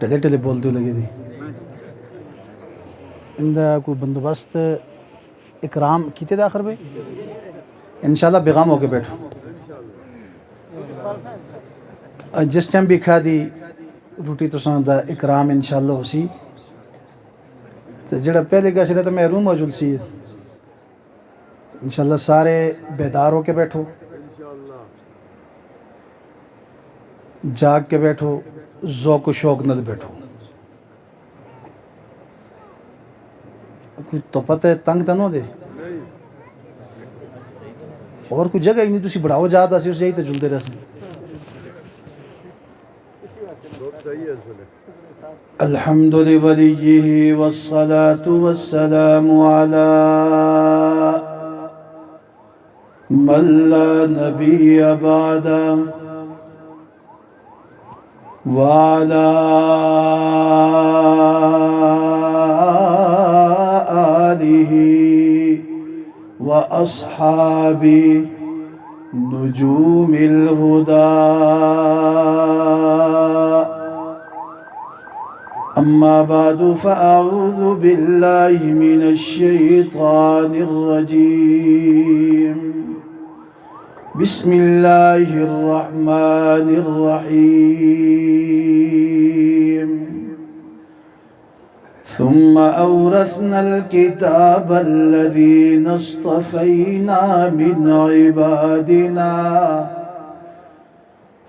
ٹلے ٹلے بولتے لگے تھی اندہ کوئی بندوبست اکرام کیتے دے آخر بھائی انشاءاللہ بیغام ہو کے بیٹھو جس ٹائم بھی کھا دی روٹی تو سن دا اکرام انشاءاللہ ہو سی تو جڑا پہلے کا شرح تو محروم موجود سی انشاءاللہ سارے بیدار ہو کے بیٹھو جاگ کے بیٹھو ذوق و شوق نہ بیٹھو کچھ تو پتہ ہے تنگ تو نہ دے اور کوئی جگہ ہی نہیں تسی بڑھاؤ جاتا سی اس جائی تے جلدے رہ سن الحمد لولیہ والصلاة والسلام علی من لا نبی بعد وعلى آله وأصحابه نجوم الهدى أما بعد فأعوذ بالله من الشيطان الرجيم بسم الله الرحمن الرحيم ثم أورثنا الكتاب الذين اصطفينا من عبادنا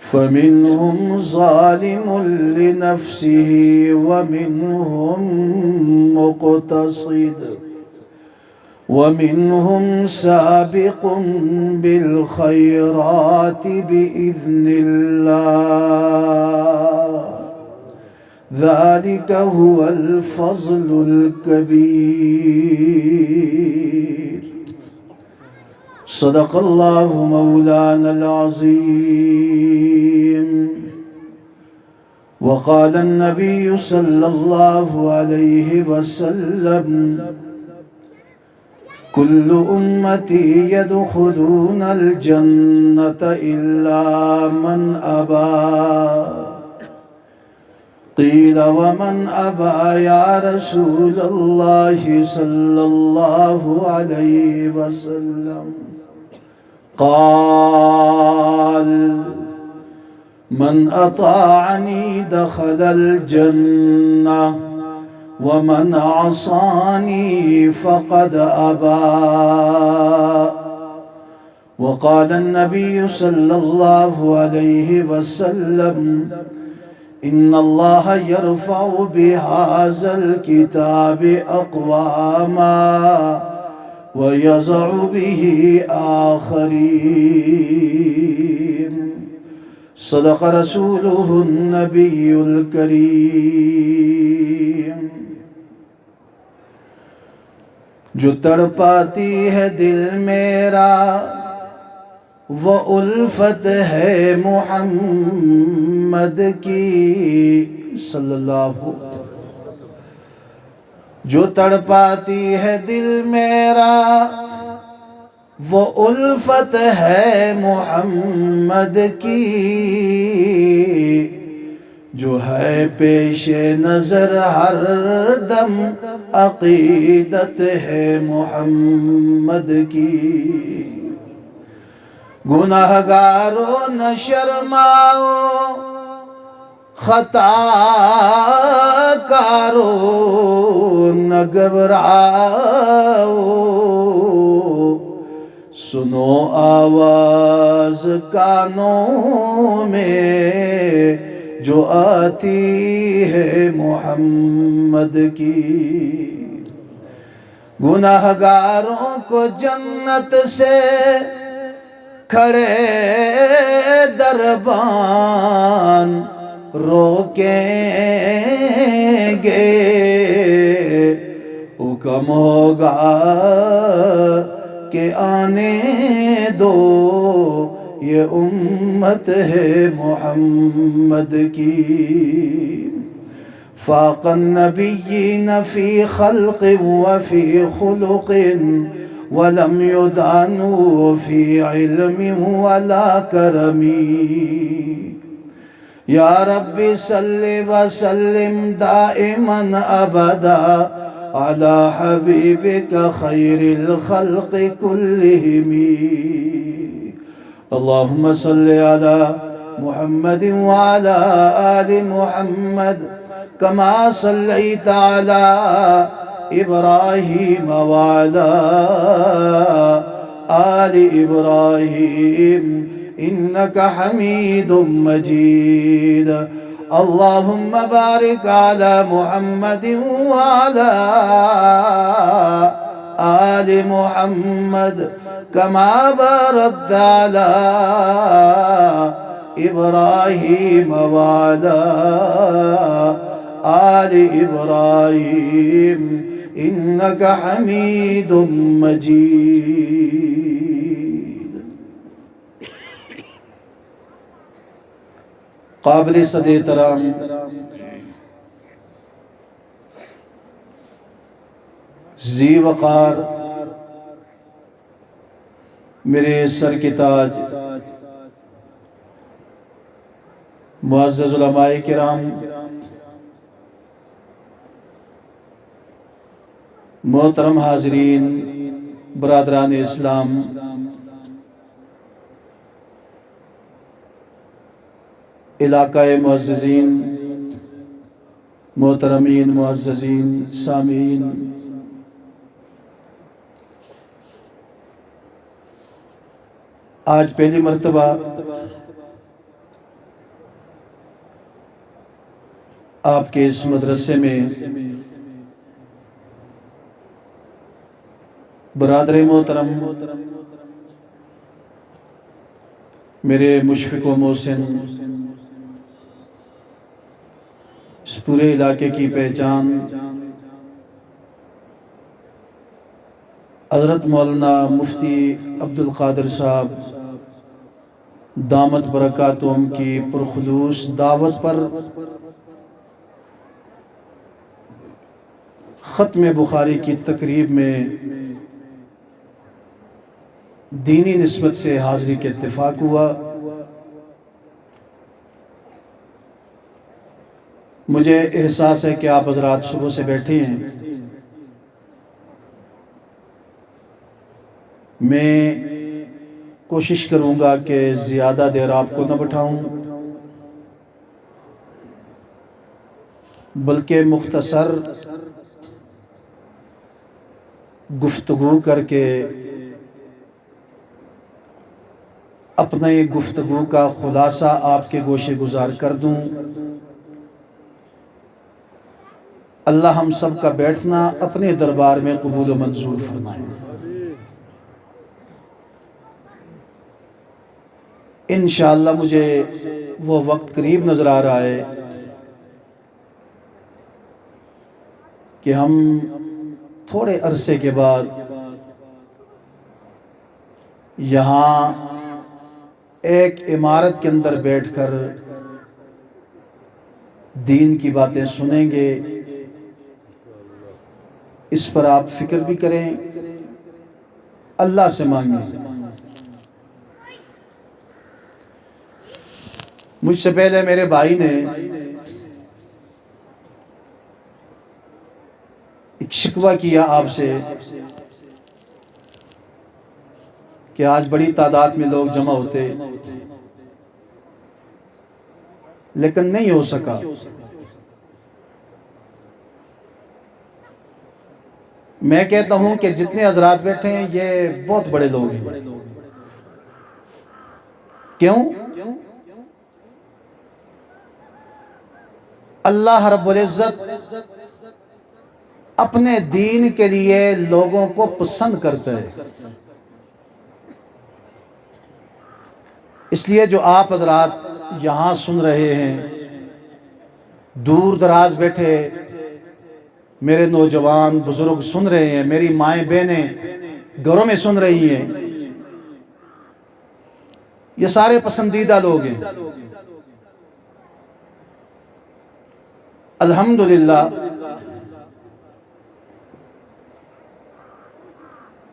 فمنهم ظالم لنفسه ومنهم مقتصد ومنهم سابق بالخيرات بإذن الله ذلك هو الفضل الكبير صدق الله مولانا العظيم وقال النبي صلى الله عليه وسلم كل أمتي يدخلون الجنة إلا من أبى قيل ومن أبى يا رسول الله صلى الله عليه وسلم قال من أطاعني دخل الجنة ومن عصاني فقد أبى وقال النبي صلى الله عليه وسلم إن الله يرفع بهذا الكتاب أقواما ويضع به آخرين صدق رسوله النبي الكريم جو تڑپاتی ہے دل میرا وہ الفت ہے محمد کی صلی اللہ جو تڑپاتی ہے دل میرا وہ الفت ہے محمد کی جو ہے پیش نظر ہر دم عقیدت ہے محمد کی گناہگاروں نہ شرماؤ خطا کاروں نہ گھبراؤ سنو آواز کانوں میں جو آتی ہے محمد کی گناہگاروں کو جنت سے کھڑے دربان روکیں گے حکم ہوگا کہ آنے دو یہ امت ہے محمد کی فاق النبیین فی خلق وفی خلق ولم يدانوا في علم ولا كرم یا ربی صلی وسلم دائما ابدا علی حبیبک خیر الخلق کلہم اللہم صلی علی محمد وعلى آل محمد كما صليت على إبراهيم وعلى آل إبراهيم إنك حميد مجيد اللهم بارك على محمد وعلى آل محمد كما باركت على إبراهيم وعلى آل إبراهيم إنك حميد مجيد. قابل صد احترام ذی وقار میرے سر کی تاج معزز علماء کرام، محترم حاضرین، برادران اسلام، علاقہ معززین، محترمین، معززین، سامعین، آج پہلی مرتبہ آپ کے اس مدرسے میں برادر محترم میرے مشفق و محسن، اس پورے علاقے کی پہچان حضرت مولانا مفتی عبدالقادر صاحب دامت برکاتہم کی پرخلوص دعوت پر ختم بخاری کی تقریب میں دینی نسبت سے حاضری کے اتفاق ہوا. مجھے احساس ہے کہ آپ حضرات صبح سے بیٹھے ہیں. میں کوشش کروں گا کہ زیادہ دیر آپ کو نہ بٹھاؤں، بلکہ مختصر گفتگو کر کے اپنے گفتگو کا خلاصہ آپ کے گوشے گزار کر دوں. اللہ ہم سب کا بیٹھنا اپنے دربار میں قبول و منظور فرمائے. انشاءاللہ مجھے وہ وقت قریب نظر آ رہا ہے کہ ہم تھوڑے عرصے کے بعد یہاں ایک عمارت کے اندر بیٹھ کر دین کی باتیں سنیں گے. اس پر آپ فکر بھی کریں، اللہ سے مانگیں. مجھ سے پہلے میرے بھائی نے ایک شکوہ کیا آپ سے کہ آج بڑی تعداد میں لوگ جمع ہوتے، لیکن نہیں ہو سکا. میں کہتا ہوں کہ جتنے حضرات بیٹھے ہیں یہ بہت بڑے لوگ ہیں. کیوں؟ اللہ رب العزت اپنے دین کے لیے لوگوں کو پسند کرتا ہے. اس لیے جو آپ حضرات یہاں سن رہے ہیں، دور دراز بیٹھے میرے نوجوان بزرگ سن رہے ہیں، میری مائیں بہنیں گھروں میں سن رہی ہیں، یہ سارے پسندیدہ لوگ ہیں. الحمدللہ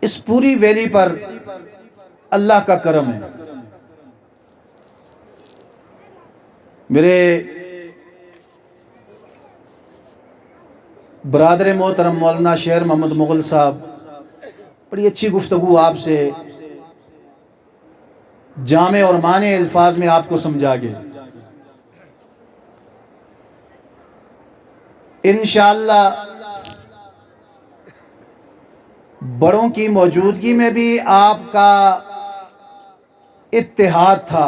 اس پوری ویلی پر اللہ کا کرم ہے. میرے برادر محترم مولانا شیر محمد مغل صاحب بڑی اچھی گفتگو آپ سے جامع اور معنی الفاظ میں آپ کو سمجھا گئے. انشاءاللہ بڑوں کی موجودگی میں بھی آپ کا اتحاد تھا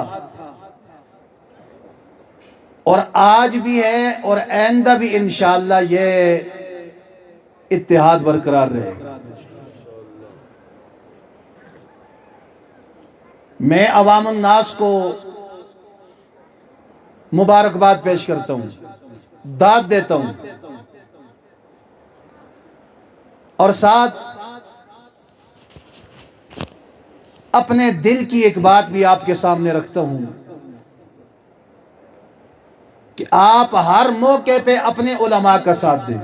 اور آج بھی ہے اور آئندہ بھی انشاءاللہ یہ اتحاد برقرار رہے گا. میں عوام الناس کو مبارکباد پیش کرتا ہوں، داد دیتا ہوں، اور ساتھ اپنے دل کی ایک بات بھی آپ کے سامنے رکھتا ہوں کہ آپ ہر موقع پہ اپنے علماء کا ساتھ دیں.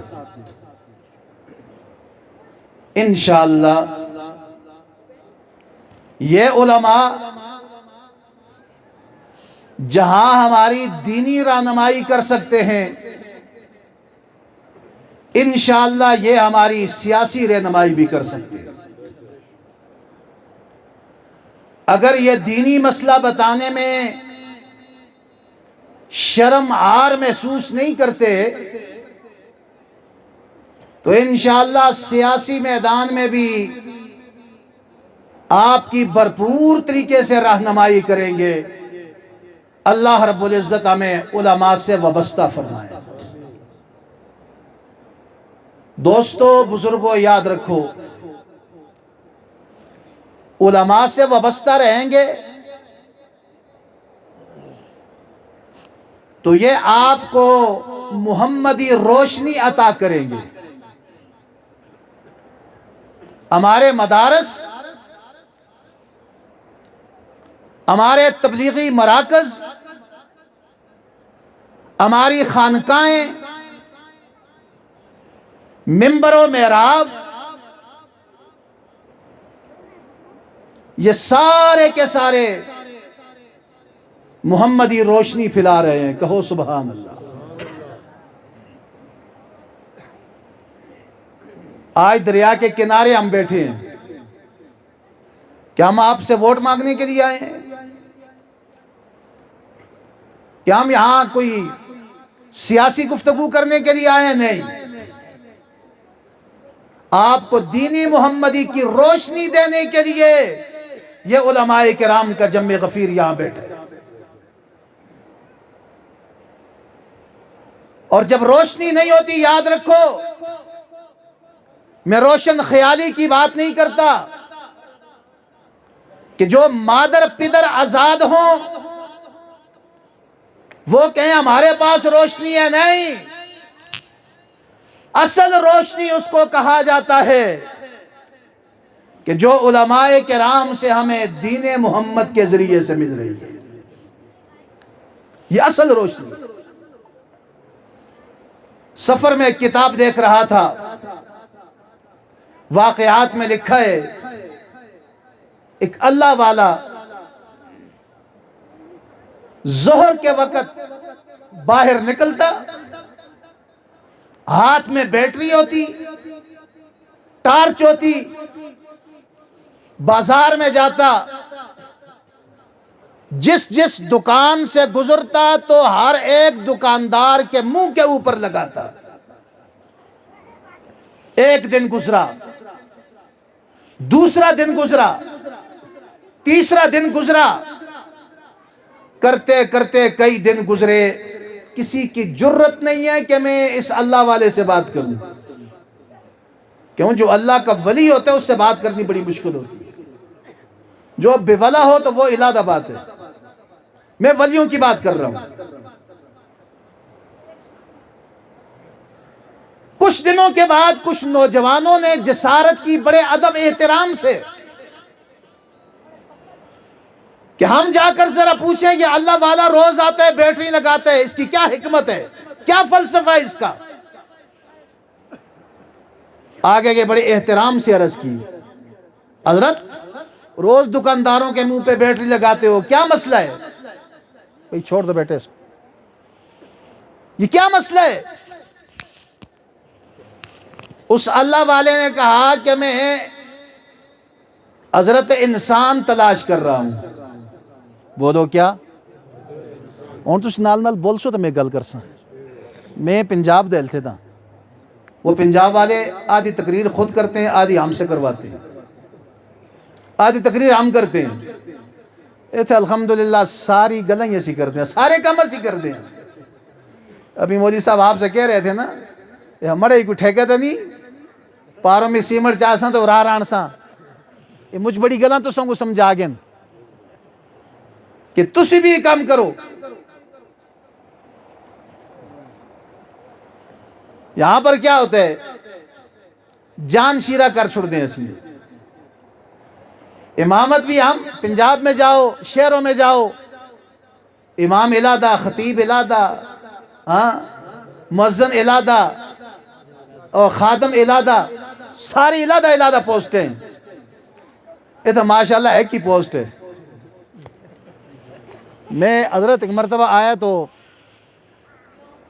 انشاءاللہ یہ علماء جہاں ہماری دینی رہنمائی کر سکتے ہیں، انشاءاللہ یہ ہماری سیاسی رہنمائی بھی کر سکتے ہیں. اگر یہ دینی مسئلہ بتانے میں شرم آر محسوس نہیں کرتے تو انشاءاللہ سیاسی میدان میں بھی آپ کی بھرپور طریقے سے رہنمائی کریں گے. اللہ رب العزت ہمیں علماء سے وابستہ فرمائے. دوستو، بزرگوں، یاد رکھو، علماء سے وابستہ رہیں گے تو یہ آپ کو محمدی روشنی عطا کریں گے. ہمارے مدارس، ہمارے تبلیغی مراکز، ہماری خانقاہیں، منبر و محراب، یہ سارے کے سارے محمدی روشنی پھیلا رہے ہیں. کہو سبحان اللہ. آج دریا کے کنارے ہم بیٹھے ہیں، کیا ہم آپ سے ووٹ مانگنے کے لیے آئے ہیں؟ کیا ہم یہاں کوئی سیاسی گفتگو کرنے کے لیے آئے ہیں؟ نہیں. آپ کو دینی محمدی کی روشنی دینے کے لیے یہ علماء کرام کا جمع غفیر یہاں بیٹھے. اور جب روشنی نہیں ہوتی، یاد رکھو، میں روشن خیالی کی بات نہیں کرتا کہ جو مادر پدر آزاد ہوں وہ کہیں ہمارے پاس روشنی ہے. نہیں، اصل روشنی اس کو کہا جاتا ہے کہ جو علماء کرام سے ہمیں دین محمد کے ذریعے سے مل رہی ہے. یہ اصل روشنی. سفر میں ایک کتاب دیکھ رہا تھا، واقعات میں لکھا ہے ایک اللہ والا ظہر کے وقت باہر نکلتا، ہاتھ میں بیٹری ہوتی، ٹارچ ہوتی، بازار میں جاتا، جس دکان سے گزرتا تو ہر ایک دکاندار کے منہ کے اوپر لگاتا. ایک دن گزرا، دوسرا دن گزرا، تیسرا دن گزرا، کرتے کرتے کئی دن گزرے. کسی کی جرت نہیں ہے کہ میں اس اللہ والے سے بات کروں، کیوں؟ جو اللہ کا ولی ہوتا ہے اس سے بات کرنی بڑی مشکل ہوتی ہے. جو بے ولا ہو تو وہ علادہ بات ہے. میں ولیوں کی بات کر رہا ہوں. کچھ دنوں کے بعد کچھ نوجوانوں نے جسارت کی بڑے ادب احترام سے کہ ہم جا کر ذرا پوچھیں یہ اللہ والا روز آتا ہے، بیٹری لگاتا ہے، اس کی کیا حکمت ہے، کیا فلسفہ ہے اس کا؟ آگے کے بڑے احترام سے عرض کی، حضرت روز دکانداروں کے منہ پہ بیٹری لگاتے ہو، کیا مسئلہ ہے؟ بھئی چھوڑ دو بیٹے اس یہ کیا مسئلہ ہے؟ اس اللہ والے نے کہا کہ میں حضرت انسان تلاش کر رہا ہوں. بولو کیا؟ اور تُس نال نال بول سو تو میں گل کر سا. میں پنجاب دل تھے تھا. وہ پنجاب والے آدھی تقریر خود کرتے ہیں، آدھی ہم سے کرواتے ہیں، آدھی تقریر ہم کرتے ہیں. ایتھے الحمدللہ ساری گلیں ایسی کرتے ہیں، سارے کام ایسی کرتے ہیں. ابھی مودی صاحب آپ سے کہہ رہے تھے نا، یہ ہمارے کوئی ٹھیکہ تو نہیں، پاروں میں سیمٹ چاہ تو راہ ران سا. یہ مجھ بڑی گلاں تو سنگو سمجھا گئن کہ تسی بھی یہ کام کرو. یہاں پر کیا ہوتا ہے؟ جان شیرہ کر چھوڑ دیں اس لیے. امامت بھی ہم پنجاب میں جاؤ، شہروں میں جاؤ، امام علادہ، خطیب علادہ، مؤذن علادہ اور خادم علادہ، ساری علادہ پوسٹیں. یہ تو ماشاءاللہ ایک ہی پوسٹ ہے. میں حضرت ایک مرتبہ آیا تو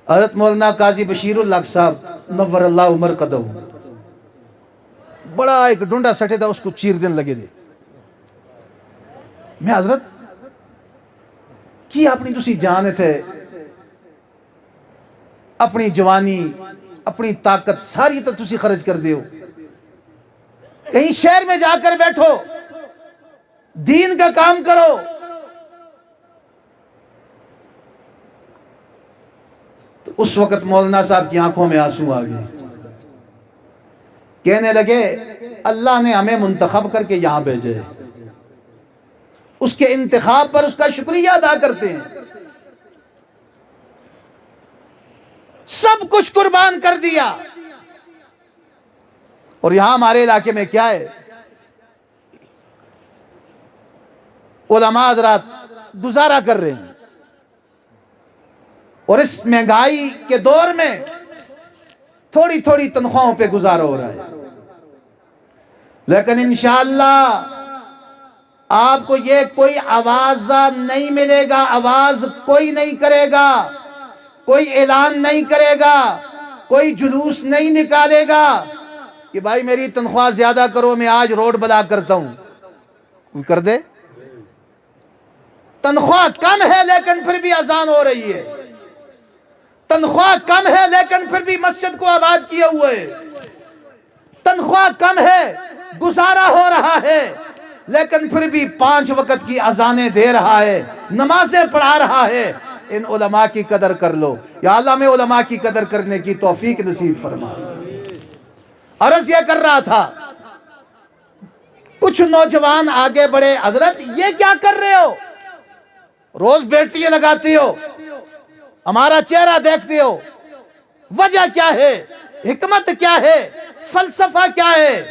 حضرت مولانا قاضی بشیر اللہ صاحب نور اللہ عمر قدو بڑا ایک ڈونڈا سٹے تھا، اس کو چیر دن لگے دے. میں حضرت کی اپنی تسی جانے تھے، اپنی جوانی، اپنی طاقت ساری تو تسی خرچ کر دیو. کہیں شہر میں جا کر بیٹھو، دین کا کام کرو. تو اس وقت مولانا صاحب کی آنکھوں میں آنسو آ گئے. کہنے لگے اللہ نے ہمیں منتخب کر کے یہاں بھیجے، اس کے انتخاب پر اس کا شکریہ ادا کرتے ہیں. سب کچھ قربان کر دیا. اور یہاں ہمارے علاقے میں کیا ہے؟ علماء حضرات گزارا کر رہے ہیں، اور اس مہنگائی کے دور میں تھوڑی تھوڑی تنخواہوں پہ گزارا ہو رہا ہے. لیکن انشاءاللہ آپ کو یہ کوئی آواز نہیں ملے گا، آواز کوئی نہیں کرے گا، کوئی اعلان نہیں کرے گا، کوئی جلوس نہیں نکالے گا کہ بھائی میری تنخواہ زیادہ کرو، میں آج روڈ بلاک کرتا ہوں. کوئی کر دے؟ تنخواہ کم ہے لیکن پھر بھی اذان ہو رہی ہے. تنخواہ کم ہے لیکن پھر بھی مسجد کو آباد کیا ہوا ہے. تنخواہ کم ہے، گزارا ہو رہا ہے، لیکن پھر بھی 5 وقت کی اذانیں دے رہا ہے، نمازیں پڑھا رہا ہے. ان علماء کی قدر کر لو. یا اللہ میں علماء کی قدر کرنے کی توفیق نصیب فرما. عرض یہ کر رہا تھا، کچھ نوجوان آگے بڑھے، حضرت یہ کیا کر رہے ہو؟ روز بیٹریاں لگاتے ہو، ہمارا چہرہ دیکھتے ہو، وجہ کیا ہے؟ حکمت کیا ہے؟ فلسفہ کیا ہے؟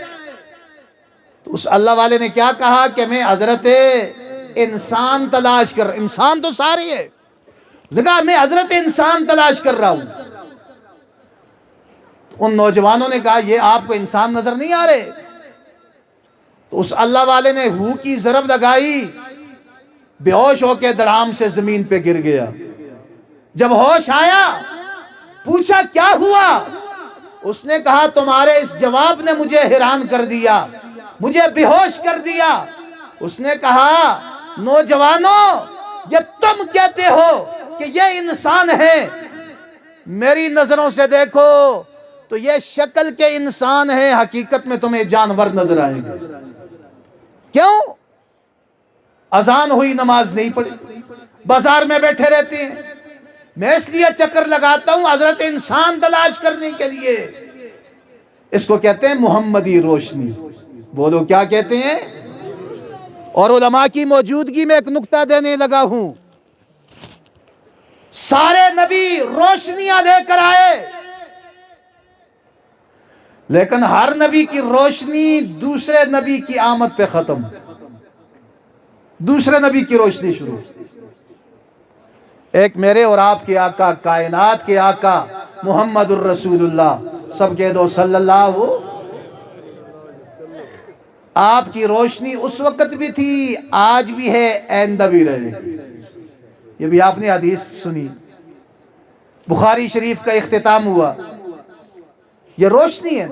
تو اس اللہ والے نے کیا کہا کہ میں حضرت انسان تلاش کر، انسان تو سارے ہے، لگا میں حضرت انسان تلاش کر رہا ہوں. تو ان نوجوانوں نے کہا یہ آپ کو انسان نظر نہیں آ رہے؟ تو اس اللہ والے نے ہو کی ضرب لگائی، بے ہوش ہو کے دڑام سے زمین پہ گر گیا. جب ہوش آیا پوچھا کیا ہوا؟ اس نے کہا تمہارے اس جواب نے مجھے حیران کر دیا، مجھے بے ہوش کر دیا. اس نے کہا نوجوانوں یہ تم کہتے ہو کہ یہ انسان ہے، میری نظروں سے دیکھو تو یہ شکل کے انسان ہے، حقیقت میں تمہیں جانور نظر آئیں گے. کیوں؟ اذان ہوئی نماز نہیں پڑھی، بازار میں بیٹھے رہتے ہیں. میں اس لیے چکر لگاتا ہوں حضرت انسان تلاش کرنے کے لیے. اس کو کہتے ہیں محمدی روشنی. بولو کیا کہتے ہیں؟ اور علماء کی موجودگی میں ایک نکتہ دینے لگا ہوں. سارے نبی روشنیاں لے کر آئے، لیکن ہر نبی کی روشنی دوسرے نبی کی آمد پہ ختم، دوسرے نبی کی روشنی شروع. ایک میرے اور آپ کے آقا، کائنات کے آقا محمد الرسول اللہ، سب کہہ دو صلی اللہ. آپ کی روشنی اس وقت بھی تھی، آج بھی ہے، آئندہ بھی رہے گی. یہ بھی آپ نے حدیث سنی. بخاری شریف کا اختتام ہوا. یہ روشنی ہے.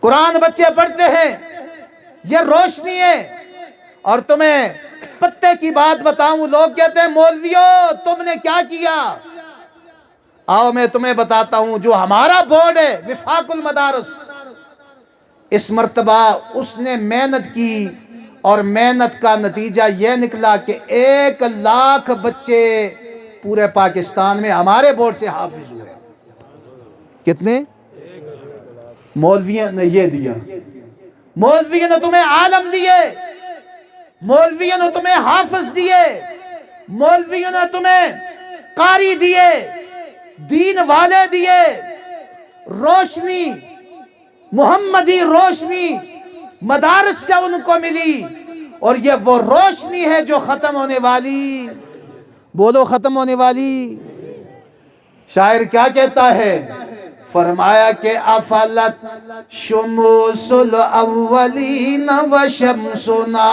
قرآن بچے پڑھتے ہیں، یہ روشنی ہے. اور تمہیں پتے کی بات بتاؤں، لوگ کہتے ہیں مولویوں تم نے کیا کیا؟ آؤ میں تمہیں بتاتا ہوں. جو ہمارا بورڈ ہے وفاق المدارس، اس مرتبہ اس نے محنت کی اور محنت کا نتیجہ یہ نکلا کہ 1,00,000 بچے پورے پاکستان میں ہمارے بورڈ سے حافظ ہوئے. کتنے؟ مولویوں نے یہ دیا. مولویوں نے تمہیں عالم دیے، مولویوں نے تمہیں حافظ دیے، مولویوں نے تمہیں قاری دیے، دین والے دیے. روشنی، محمدی روشنی مدارس سے ان کو ملی، اور یہ وہ روشنی ہے جو ختم ہونے والی. بولو ختم ہونے والی. شاعر کیا کہتا ہے؟ فرمایا کہ افلت شموس الاولین و شمسنا،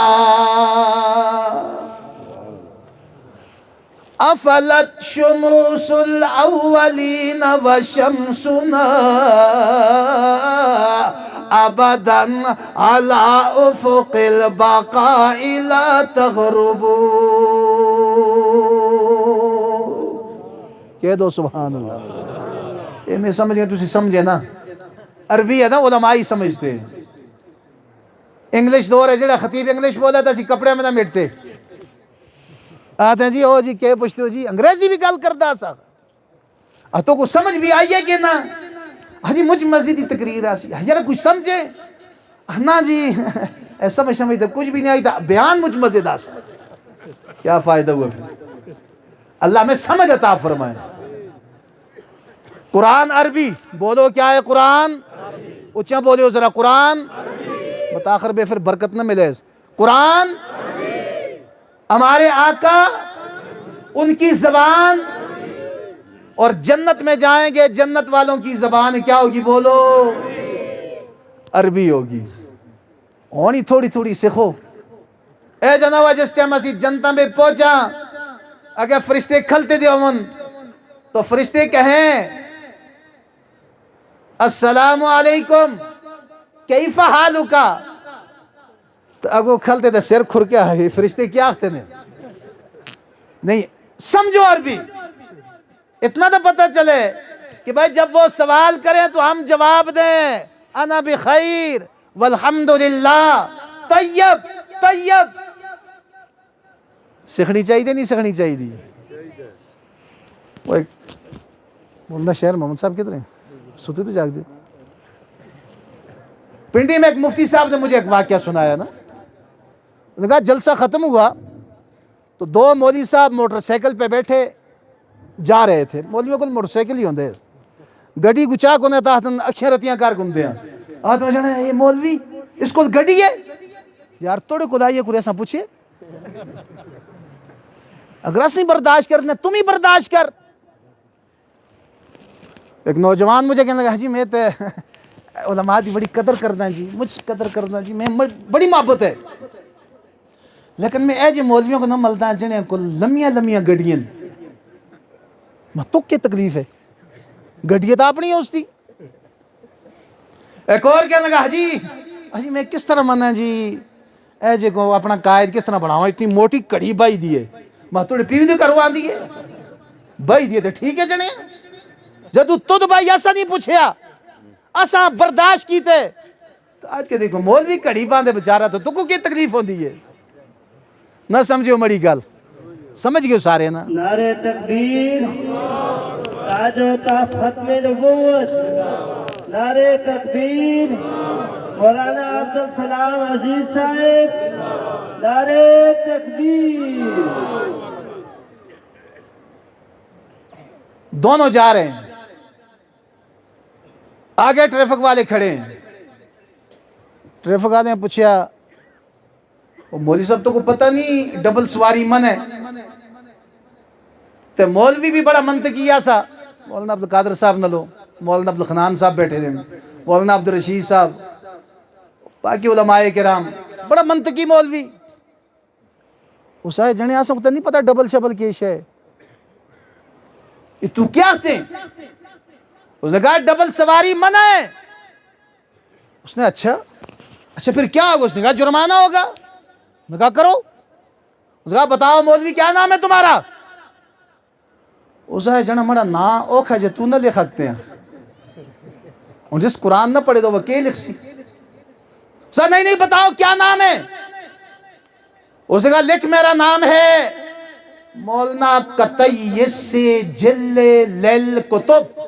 افلت شموس الاولین و شمسنا ابدا على افق البقاء لا تغرب. کہہ دو سبحان اللہ. یہ میں سمجھ گئے، تسی سمجھے نا. عربی ہے نا، علماء ہی سمجھتے ہیں. انگلش دور ہے جڑا خطیب انگلش بولا تھا سی کپڑے میں نہ مٹتے. آتے ہیں جی او جی کہ پوچھتے ہو جی انگریزی بھی گل کردا سا. تو کو سمجھ بھی آئیے کہ نہ؟ جی مجھ مزیدی تقریر آسی یار کچھ سمجھے نا جی. سمجھتے کچھ بھی نہیں آئی تھا، بیان مجھ مزید آسا. کیا فائدہ ہوا پھر؟ اللہ میں سمجھ عطا فرمائے. قرآن عربی بولو کیا ہے؟ قرآن اچھا بولو ذرا. قرآن بتاخر بے پھر برکت نہ ملے. قرآن ہمارے آقا ان کی زبان، اور جنت میں جائیں گے جنت والوں کی زبان کیا ہوگی؟ بولو عربی ہوگی. ہونی تھوڑی تھوڑی سیکھو. اے جناب جس ٹائم اسی جنتا میں پہنچا اگر فرشتے کھلتے دے امن تو فرشتے کہیں السلام علیکم کیف حالک، تو اگو کھلتے دے سر کھر کے آئے. فرشتے کیا آختے ہیں؟ نہیں سمجھو عربی. اتنا تو پتہ چلے کہ بھائی جب وہ سوال کریں تو ہم جواب دیں انا بخیر والحمدللہ. طیب طیب. سیکھنی چاہیے نہیں سیکھنی چاہیے؟ وہ بولنا شہر محمد صاحب کدھر ہیں؟ سوتے تو جاگ دے. پنڈی میں ایک مفتی صاحب نے مجھے ایک واقعہ سنایا نا. انہوں نے کہا جلسہ ختم ہوا تو 2 مولوی صاحب موٹر سائیکل پہ بیٹھے جا رہے تھے. مولویوں کو موٹر سائیکل ہی ہوندے گڈی گچا کو نے تاہتن اکھیں رتیاں کار گندے ہیں. آج میں جانا ہے یہ مولوی اس کو گڈی ہے یار توڑے کو دائیے کو ایسا پوچھے. اگر اسی برداشت کرنے تم ہی برداشت کر. ایک نوجوان مجھے کہنے لگا جی میں تے علماء دی بڑی قدر کرنا جی، مجھ قدر کرنا جی، میں بڑی محبت ہے، لیکن میں اے جی مولویوں کو نہ ملتا جنہیں کو لمیاں لمیاں گڈیاں میں تو کی تکلیف ہے. گڈیاں تو اپنی اس دی. ایک اور کہنے لگا جی میں کس طرح منا جی اے جی کو اپنا قائد کس طرح بڑھاؤں، اتنی موٹی کڑی بائی دیئے میں تھوڑے پیو دے کروا دیئے بائی دیئے. تو ٹھیک ہے جنے جدو تُد بھائی ایسا نہیں پوچھیا اساں برداشت کیتے. تو آج کے دیکھو مولوی کڑی باندھے بچارہ تو کو کی تکلیف ہوندی ہے؟ نہ سمجھو مڑی گل سمجھ گئے سارے نا. نعرہ تکبیر، تاج و تاج ختم نبوت. نعرہ تکبیر، مولانا عبدالسلام عزیز صاحب. نعرہ تکبیر. دونوں جا رہے ہیں، آگے ٹریفک والے کھڑے ہیں. ٹریفک والے نے پوچھا مولوی صاحب تو کو پتہ نہیں ڈبل سواری من ہے؟ تو مولوی بھی بڑا منطقی سا. مولانا عبدالقادر صاحب نہ لو، مولانا عبدالخنان صاحب بیٹھے دیں، مولانا عبدالرشید صاحب، باقی علماء کرام، بڑا منطقی مولوی. اسے جنے آسا کو نہیں پتا ڈبل شبل کیش ہے. یہ تو کیا کرتے ہیں؟ اس نے کہا ڈبل سواری منع ہے۔ اس نے اچھا پھر کیا ہوگا؟ اس نے کہا جرمانہ ہوگا۔ اس نے کہا کرو۔ اس نے کہا بتاؤ مولوی کیا نام ہے تمہارا؟ اس نے جنا مڑا نا اوکھا جے تو نہ لکھ سکتے ہیں، اور جس قرآن نہ پڑھے تو وہ کے لکھ سی؟ سر نہیں بتاؤ کیا نام ہے؟ اس نے کہا لکھ میرا نام ہے مولانا قطعیس جل لیل کتب۔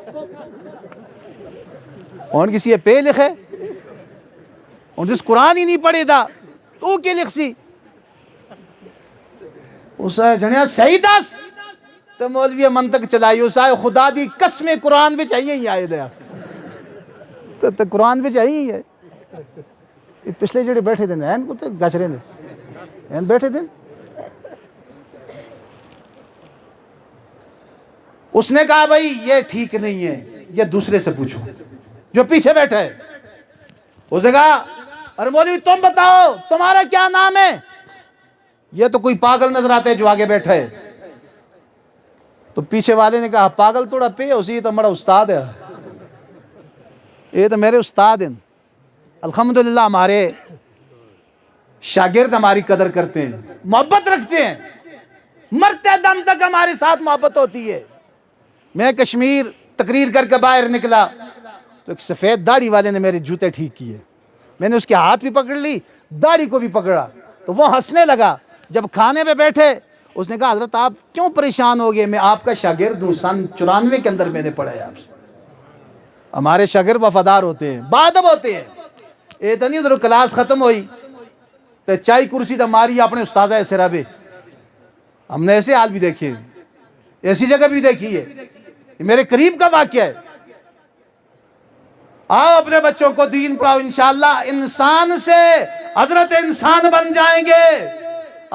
اور کسی یہ پہ لکھے، اور جس قرآن ہی نہیں پڑھے دا تو کے لکھ سی؟ اس نے جنیا صحیح دس تو مولوی منطق چلائی۔ اس آئے خدا دی قسم قرآن بھی چاہیے ہی آئے دیا تو قرآن بھی چاہیے ہی ہے۔ پچھلے جڑے بیٹھے تھے این کو تو گچ رہے تھے این بیٹھے تھے۔ اس نے کہا بھائی یہ ٹھیک نہیں ہے، یہ دوسرے سے پوچھو جو پیچھے بیٹھا ہے۔ اس نے کہا ارے مولوی تم بتاؤ تمہارا کیا نام ہے؟ یہ تو کوئی پاگل نظر آتا ہے جو آگے بیٹھا ہے۔ تو پیچھے والے نے کہا پاگل توڑا پہ اسی تو ہمارا استاد ہے، یہ تو میرے استاد ہیں۔ الحمدللہ ہمارے شاگرد ہماری قدر کرتے ہیں، محبت رکھتے ہیں، مرتے دم تک ہمارے ساتھ محبت ہوتی ہے۔ میں کشمیر تقریر کر کے باہر نکلا تو ایک سفید داڑھی والے نے میرے جوتے ٹھیک کیے، میں نے اس کے ہاتھ بھی پکڑ لی، داڑھی کو بھی پکڑا، تو وہ ہنسنے لگا۔ جب کھانے پہ بیٹھے اس نے کہا حضرت آپ کیوں پریشان ہو گئے؟ میں آپ کا شاگرد ہوں، سن 94 کے اندر میں نے پڑھا ہے آپ سے۔ ہمارے شاگرد وفادار ہوتے ہیں، باادب ہوتے ہیں۔ یہ تو نہیں ادھر کلاس ختم ہوئی تو چائے کرسی تو ماری اپنے استاذہ سرا پہ۔ ہم نے ایسے حال بھی دیکھے، ایسی جگہ بھی دیکھی ہے، یہ میرے قریب کا واقعہ ہے۔ آؤ اپنے بچوں کو دین پڑھاؤ، انشاءاللہ انسان سے حضرت انسان بن جائیں گے۔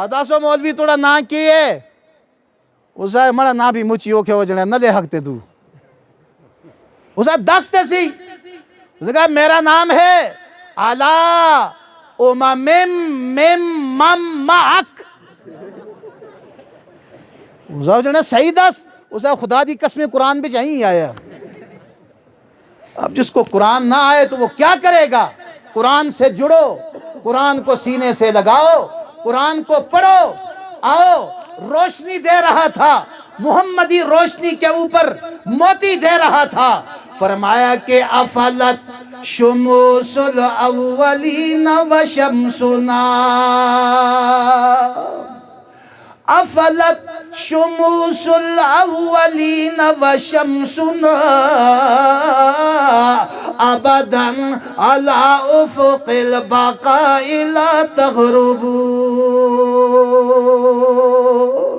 اداسو مولوی توڑا نا کیے اسے مڑا نا بھی مچی اوکھے ہو جنے نہ دے حقتے تو اسے دس دسی۔ اسے کہا میرا نام ہے علا اممم مم مم معک۔ اسے جنے صحیح دس، اسے خدا دی قسم قرآن بھی چاہیے آیا۔ اب جس کو قرآن نہ آئے تو وہ کیا کرے گا؟ قرآن سے جڑو، قرآن کو سینے سے لگاؤ، قرآن کو پڑھو۔ آؤ روشنی دے رہا تھا، محمدی روشنی کے اوپر موتی دے رہا تھا۔ فرمایا کہ افلت شموس الاولین و شمسنا، افلت شموس الاولین و شمسنا ابدا علی افق البقاء لا تغرب۔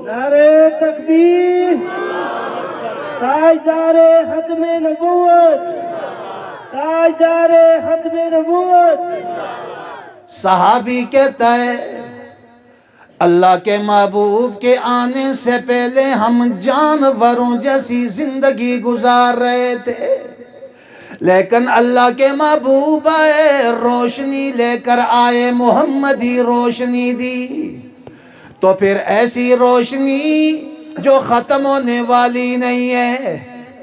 نعرہ تکبیر، تاجدار ختم نبوت، تاجدار ختم نبوت۔ صحابی کہتا ہے اللہ کے محبوب کے آنے سے پہلے ہم جانوروں جیسی زندگی گزار رہے تھے، لیکن اللہ کے محبوب آئے، روشنی لے کر آئے، محمدی روشنی دی، تو پھر ایسی روشنی جو ختم ہونے والی نہیں ہے،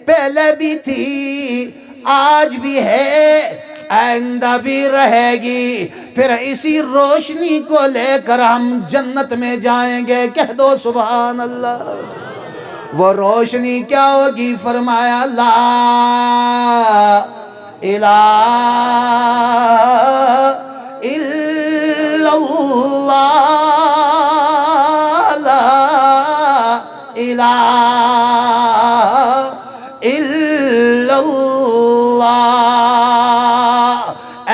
پہلے بھی تھی، آج بھی ہے، آئندہ بھی رہے گی۔ پھر اسی روشنی کو لے کر ہم جنت میں جائیں گے، کہہ دو سبحان اللہ۔ وہ روشنی کیا ہوگی؟ فرمایا لا الہ الا اللہ، لا الہ الا اللہ۔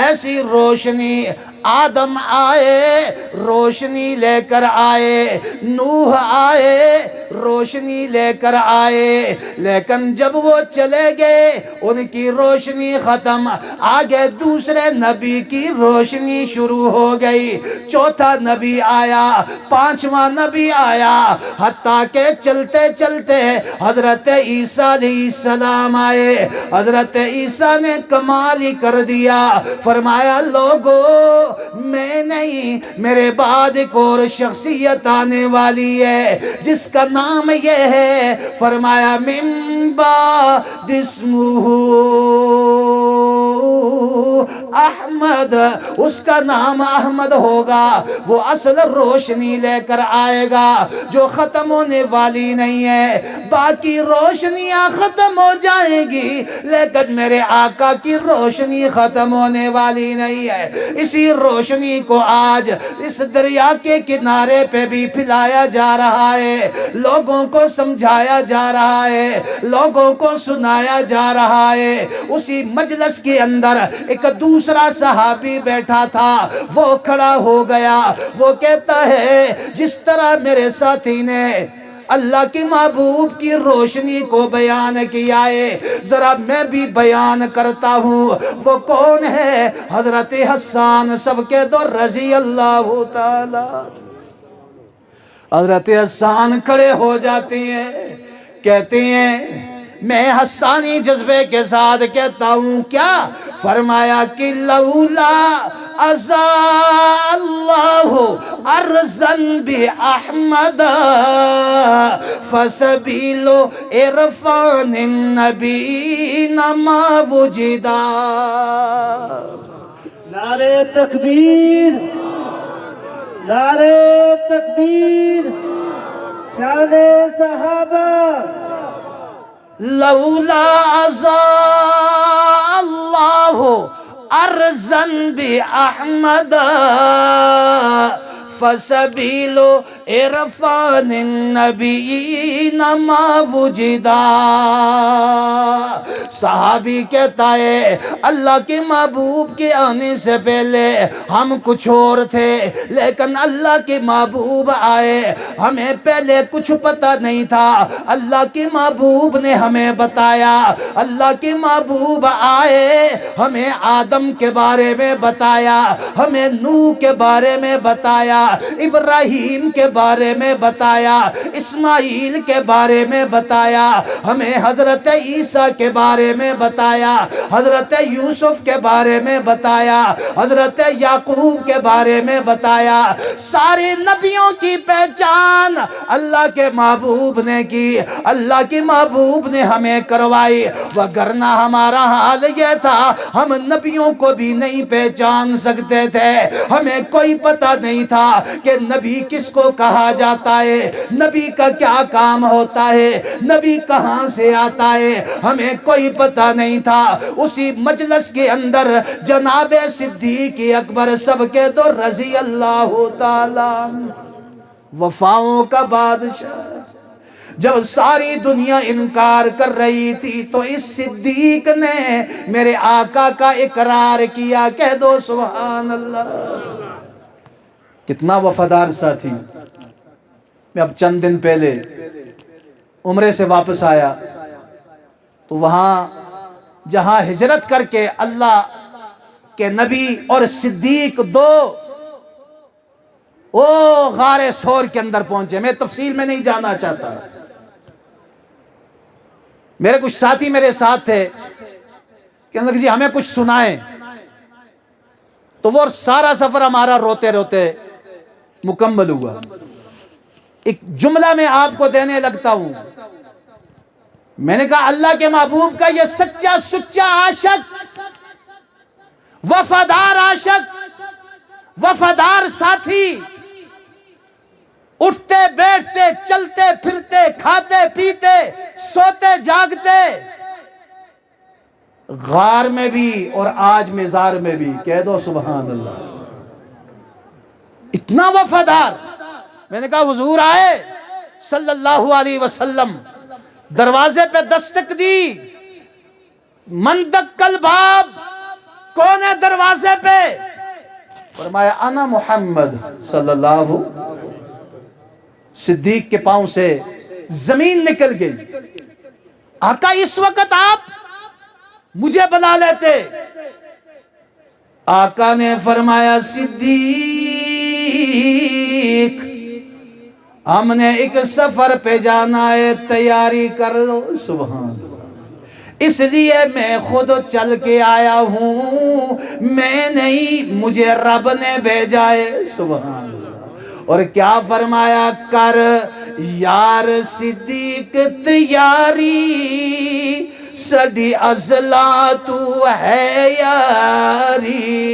ایسی روشنی آدم آئے، روشنی لے کر آئے، نوح آئے، روشنی لے کر آئے، لیکن جب وہ چلے گئے ان کی روشنی ختم، آگے دوسرے نبی کی روشنی شروع ہو گئی، چوتھا نبی آیا، پانچواں نبی آیا، حتیٰ کہ چلتے چلتے حضرت عیسیٰ علیہ السلام آئے۔ حضرت عیسیٰ نے کمال ہی کر دیا، فرمایا لوگو میں نہیں، میرے بعد ایک اور شخصیت آنے والی ہے جس کا نام نام یہ ہے، فرمایا من بعد اسمہ احمد، اس کا نام احمد ہوگا، وہ اصل روشنی لے کر آئے گا جو ختم ہونے والی نہیں ہے۔ باقی روشنیاں ختم ہو جائیں گی لیکن میرے آقا کی روشنی ختم ہونے والی نہیں ہے۔ اسی روشنی کو آج اس دریا کے کنارے پہ بھی پھیلایا جا رہا ہے، لوگوں کو سمجھایا جا رہا ہے، لوگوں کو سنایا جا رہا ہے۔ اسی مجلس کے اندر ایک دوسرا صحابی بیٹھا تھا، وہ کھڑا ہو گیا، وہ کہتا ہے جس طرح میرے ساتھی نے اللہ کی محبوب کی روشنی کو بیان کیا ہے، ذرا میں بھی بیان کرتا ہوں۔ وہ کون ہے؟ حضرت حسان، سب کے دو رضی اللہ تعالی۔ حضرت حسان کھڑے ہو جاتے ہیں، کہتے ہیں میں حسانی جذبے کے ساتھ کہتا ہوں کیا؟ فرمایا کہ لولا ازا اللہ ارزن بأحمد فسبیل عرفان النبیین ما وجدا۔ نعرہ تکبیر، نعرہ تکبیر، شان صحابہ۔ لولا ازا اللہ ارزن بأحمد فسبیل عرفان النبیین ما وجدا۔ صحابی کہتا ہے اللہ کے محبوب کے آنے سے پہلے ہم کچھ اور تھے، لیکن اللہ کے محبوب آئے، ہمیں پہلے کچھ پتہ نہیں تھا، اللہ کے محبوب نے ہمیں بتایا، اللہ کے محبوب آئے، ہمیں آدم کے بارے میں بتایا، ہمیں نوح کے بارے میں بتایا، ابراہیم کے بارے میں بتایا، اسماعیل کے بارے میں بتایا، ہمیں حضرت عیسیٰ کے بارے میں بتایا، حضرت یوسف کے بارے میں بتایا، حضرت یعقوب کے بارے میں بتایا۔ سارے نبیوں کی پہچان اللہ کے محبوب نے کی، اللہ کے محبوب نے ہمیں کروائی، وگرنہ ہمارا حال یہ تھا ہم نبیوں کو بھی نہیں پہچان سکتے تھے، ہمیں کوئی پتہ نہیں تھا کہ نبی کس کو کہا جاتا ہے، نبی کا کیا کام ہوتا ہے، نبی کہاں سے آتا ہے، ہمیں کوئی پتہ نہیں تھا۔ اسی مجلس کے اندر جناب صدیق اکبر سب کے تو رضی اللہ تعالیٰ، وفاؤں کا بادشاہ، جب ساری دنیا انکار کر رہی تھی تو اس صدیق نے میرے آقا کا اقرار کیا، کہہ دو سبحان اللہ۔ کتنا وفادار ساتھی۔ میں اب چند دن پہلے عمرے سے واپس آیا تو وہاں جہاں ہجرت کر کے اللہ کے نبی اور صدیق دو غار ثور کے اندر پہنچے، میں تفصیل میں نہیں جانا چاہتا، میرے کچھ ساتھی میرے ساتھ تھے، کہنے لگے جی ہمیں کچھ سنائیں، تو وہ سارا سفر ہمارا روتے روتے مکمل ہوا۔ ایک جملہ میں آپ کو دینے لگتا ہوں، میں نے کہا اللہ کے محبوب کا یہ سچا سچا عاشق، وفادار عاشق، وفادار ساتھی، اٹھتے بیٹھتے چلتے پھرتے کھاتے پیتے سوتے جاگتے، غار میں بھی اور آج مزار میں بھی، کہہ دو سبحان اللہ، اتنا وفادار۔ میں نے کہا حضور آئے صلی اللہ علیہ وسلم، دروازے پہ دستک دی، من دق الباب، کون ہے دروازے پہ؟ فرمایا انا محمد صلی اللہ۔ صدیق کے پاؤں سے زمین نکل گئی، آقا اس وقت آپ مجھے بلا لیتے۔ آقا نے فرمایا صدیق ہم نے ایک سفر پہ جانا ہے، تیاری کر لو۔ سبحان اللہ، اس لیے میں خود چل کے آیا ہوں، میں نہیں، مجھے رب نے بھیجا ہے۔ سبحان اللہ۔ اور کیا فرمایا؟ کر یار صدیق تیاری سڈی ازلا تو ہے یاری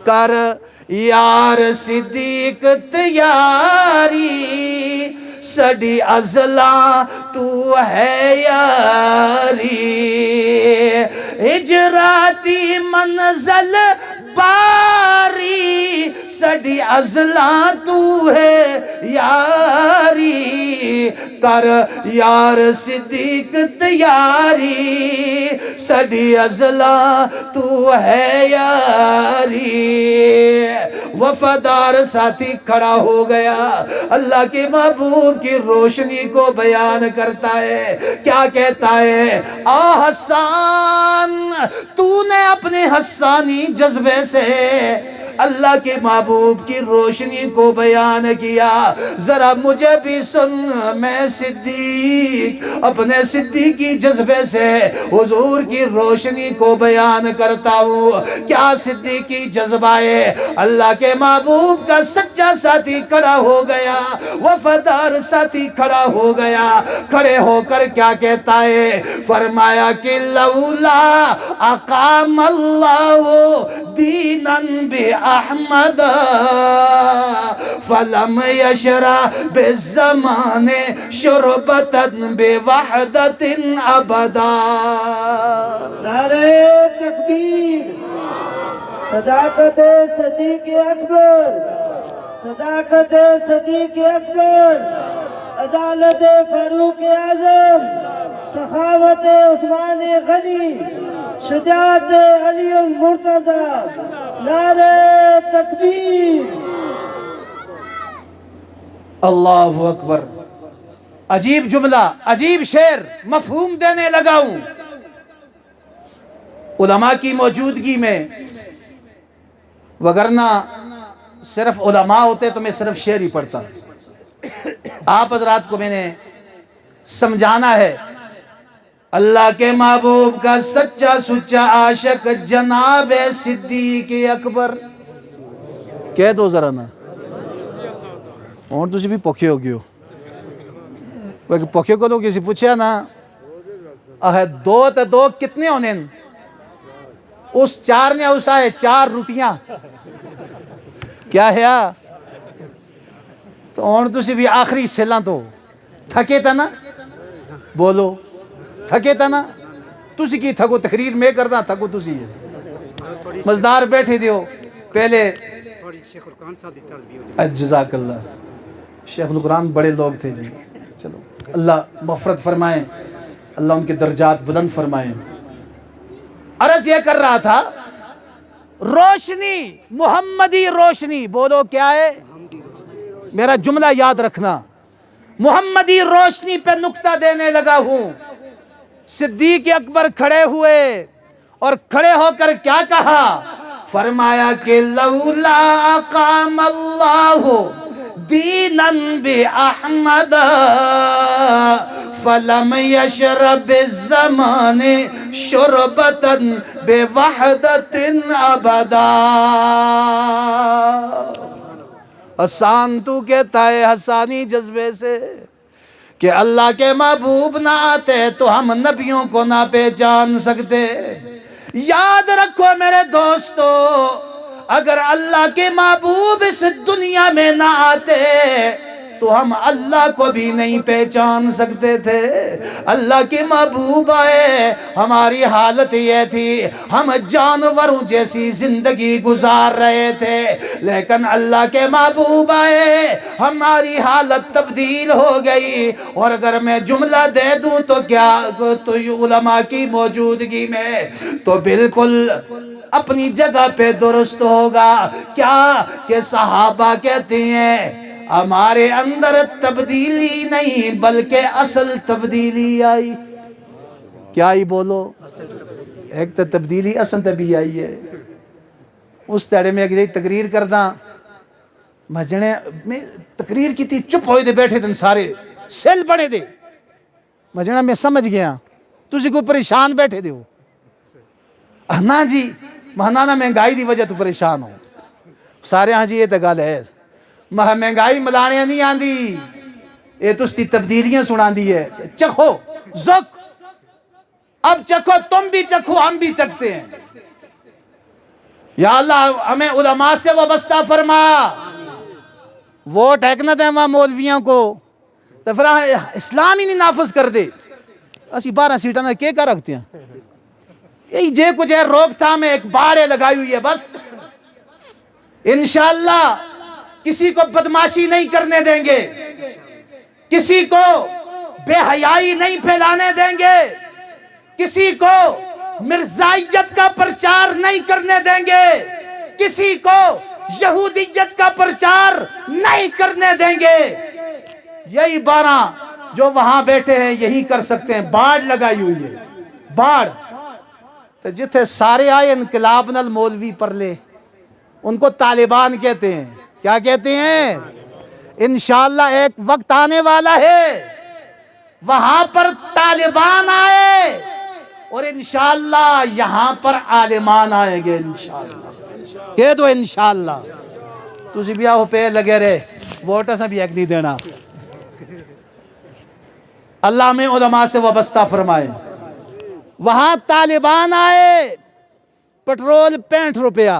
کر یار صدیق تیاری سڈی ازلا تو ہے یاری ہجراتی منزل باری سڈی ازلا تو ہے یاری کر یار صدیق تیاری سڈی ازلا تو ہے یاری وفادار ساتھی کھڑا ہو گیا اللہ کے محبوب کی روشنی کو بیان کرتا ہے کیا کہتا ہے آ حسان تو نے اپنے حسانی جذبے سے اللہ کے محبوب کی روشنی کو بیان کیا ذرا مجھے بھی سن میں صدیق اپنے صدیقی جذبے سے حضور کی روشنی کو بیان کرتا ہوں کیا صدیقی جذبہ ہے اللہ کے محبوب کا سچا ساتھی کھڑا ہو گیا وفادار ساتھی کھڑا ہو گیا کھڑے ہو کر کیا کہتا ہے فرمایا کہ لولا اقام اللہ دینا بأحمد فلم یشرع بالزمان شربتا بوحدت ابدا نعرہ تکبیر صداقت صدیق اکبر صداقت صدیق اکبر عدالت فاروق اعظم سخاوت عثمان غنی شجاعت علی المرتضی نعرہ تکبیر اللہ اکبر عجیب جملہ عجیب شعر مفہوم دینے لگا ہوں علماء کی موجودگی میں وگرنہ صرف علماء ہوتے تو میں صرف شعر ہی پڑھتا آپ حضرات کو میں نے سمجھانا ہے اللہ کے محبوب کا سچا سچا عاشق جناب صدیق اکبر کہہ دو ذرا نا اور تجھے بھی پوکھے ہو گئے ہو پوکھے کو لوگ کسی پوچھے نا دو تے دو کتنے ہونے اس چار نے اس آئے چار روٹیاں کیا ہے تو اور تجھے بھی آخری سیلاں تو تھکے تھا نا بولو تھکے تھا نا تسی کی تھکو تقریر میں کرنا تھکو تسی مزدار بیٹھے دیو پہلے جزاک اللہ شیخ القرآن بڑے لوگ تھے جی چلو اللہ مغفرت فرمائیں اللہ ان کے درجات بلند فرمائیں عرض یہ کر رہا تھا روشنی محمدی روشنی بولو کیا ہے میرا جملہ یاد رکھنا محمدی روشنی پہ نقطہ دینے لگا ہوں صدیق اکبر کھڑے ہوئے اور کھڑے ہو کر کیا کہا فرمایا کہ لولا اقام اللہ دینا بأحمد فلم یشرب الزمان شربتا بوحدت ابدا حسان تو کہتا ہے حسانی جذبے سے کہ اللہ کے محبوب نہ آتے تو ہم نبیوں کو نہ پہچان سکتے یاد رکھو میرے دوستو اگر اللہ کے محبوب اس دنیا میں نہ آتے تو ہم اللہ کو بھی نہیں پہچان سکتے تھے اللہ کے محبوب آئے ہماری حالت یہ تھی ہم جانوروں جیسی زندگی گزار رہے تھے لیکن اللہ کے محبوب آئے ہماری حالت تبدیل ہو گئی اور اگر میں جملہ دے دوں تو کیا تو علماء کی موجودگی میں تو بالکل اپنی جگہ پہ درست ہوگا کیا کہ صحابہ کہتے ہیں ہمارے اندر تبدیلی نہیں بلکہ اصل تبدیلی آئی کیا آئی بولو ایک تو تبدیلی اصل تبھی آئی ہے اس تیڑے میں اگر تقریر کردا مجھنے میں تقریر کی تھی چپ ہوئے دے بیٹھے دن سارے سیل بڑے دے مجھنا میں سمجھ گیا تسی کو پریشان بیٹھے دے ہو نا جی مہنانا مہنگائی دی وجہ تو پریشان ہو سارے ہاں جی یہ تگال ہے مہنگائی ملانے نہیں آندی، یہ تو اس کی تبدیلیاں سنا دی ہے۔ چکھو ذوق، اب چکھو، تم بھی چکھو، ہم بھی چکھتے ہیں۔ یا اللہ ہمیں علماء سے وابستہ فرما، ووٹ ہیکنا دیں وہاں مولویوں کو تو پھر اسلام ہی نہیں نافذ کر دے۔ اسی 12 سیٹوں میں کیا کر رکھتے ہیں؟ یہی جے کچھ ہے، روک تھام میں ایک باڑے لگائی ہوئی ہے بس۔ انشاءاللہ کسی کو بدماشی نہیں کرنے دیں گے، کسی کو بے حیائی نہیں پھیلانے دیں گے، کسی کو مرزائیت کا پرچار نہیں کرنے دیں گے، کسی کو یہودیت کا پرچار نہیں کرنے دیں گے۔ یہی 12 جو وہاں بیٹھے ہیں یہی کر سکتے ہیں۔ باڑ لگائی ہوئی ہے، باڑ تو جتھے سارے آئے انقلاب نال مولوی پر لے، ان کو طالبان کہتے ہیں۔ کیا کہتے ہیں؟ انشاءاللہ ایک وقت آنے والا ہے وہاں پر طالبان آئے اور انشاءاللہ یہاں پر عالمان آئیں گے انشاءاللہ۔ کہہ دو انشاءاللہ۔ تسی بھی آہو پہ لگے رہے، ووٹا سے بھی ایک نہیں دینا۔ اللہ میں علماء سے وابستہ فرمائے۔ وہاں طالبان آئے، پٹرول 65 روپیہ،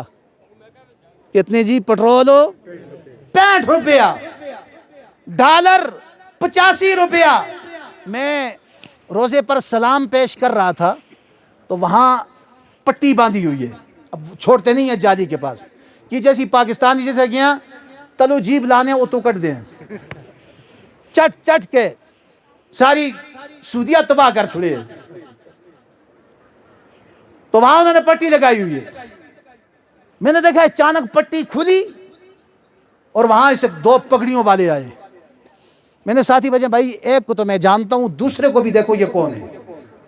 کتنے جی پٹرول ہو؟ 65 روپیہ، ڈالر 85 روپیہ۔ میں روزے پر سلام پیش کر رہا تھا تو وہاں پٹی باندھی ہوئی ہے، اب چھوڑتے نہیں ہیں جالی کے پاس کہ جیسی پاکستانی جیسے گیا تلو جیب لانے وہ تو کٹ دیں، چٹ چٹ کے ساری سودیاں تباہ کر چھڑے۔ تو وہاں انہوں نے پٹی لگائی ہوئی ہے۔ میں نے دیکھا اچانک پٹی کھلی اور وہاں سے 2 پگڑیوں والے آئے۔ میں نے ساتھی بجے بھائی ایک کو تو میں جانتا ہوں، دوسرے کو بھی دیکھو یہ کون ہے،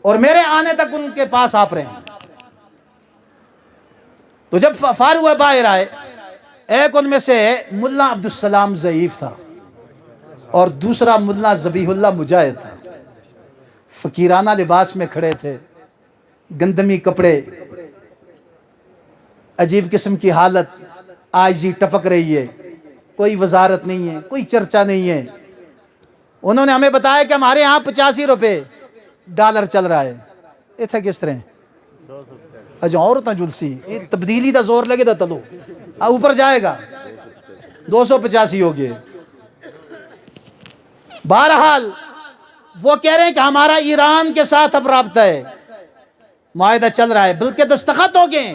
اور میرے آنے تک ان کے پاس آپ رہے ہیں۔ تو جب فارغ ہوئے باہر آئے، ایک ان میں سے ملا عبدالسلام ضعیف تھا اور دوسرا ملا ذبیح اللہ مجاہد تھا۔ فقیرانہ لباس میں کھڑے تھے، گندمی کپڑے، عجیب قسم کی حالت، عاجزی ٹپک رہی ہے، کوئی وزارت نہیں ہے، کوئی چرچا نہیں ہے۔ انہوں نے ہمیں بتایا کہ ہمارے ہاں 85 روپے ڈالر چل رہا ہے، اتھے کس طرح اجا عورتاں جلسی، تبدیلی دا زور لگے دا تلو اوپر جائے گا، 285 ہو گئے۔ بہرحال وہ کہہ رہے ہیں کہ ہمارا ایران کے ساتھ اب رابطہ ہے، معاہدہ چل رہا ہے، بلکہ دستخط ہو گئے۔